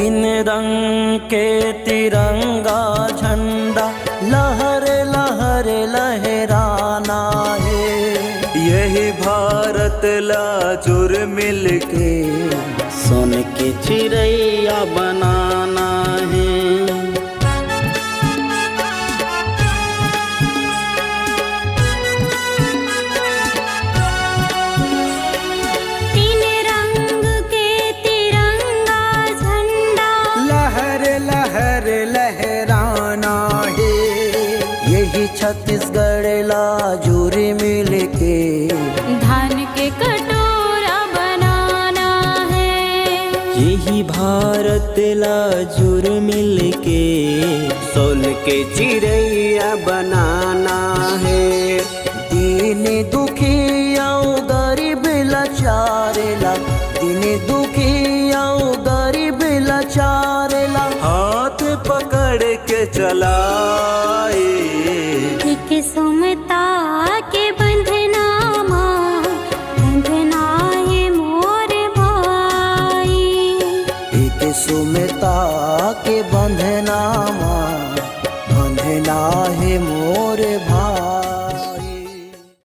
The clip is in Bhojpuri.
तीन रंग के तिरंगा झंडा लहर लहर लहराना है। यही भारत लाजुर मिलके सोने की चिड़ैया बनाना है। तीन रंग के तिरंगा झंडा लहर लहर लहराना है। यही छत्तीसगढ़ लाजुर मिलके धान के कटोरा बनाना है। यही भारत लाजुर मिलके सोल के चिड़ैया बनाना है। दीन दुखिया गरीब लाचारेला, दीन दुखिया गरीब लाचारेला, हाथ पकड़ के चलाए। एक सुमता के बंधना माँ, बंधना है मोर भाई। एक सुमिता के बंधना माँ, बंधना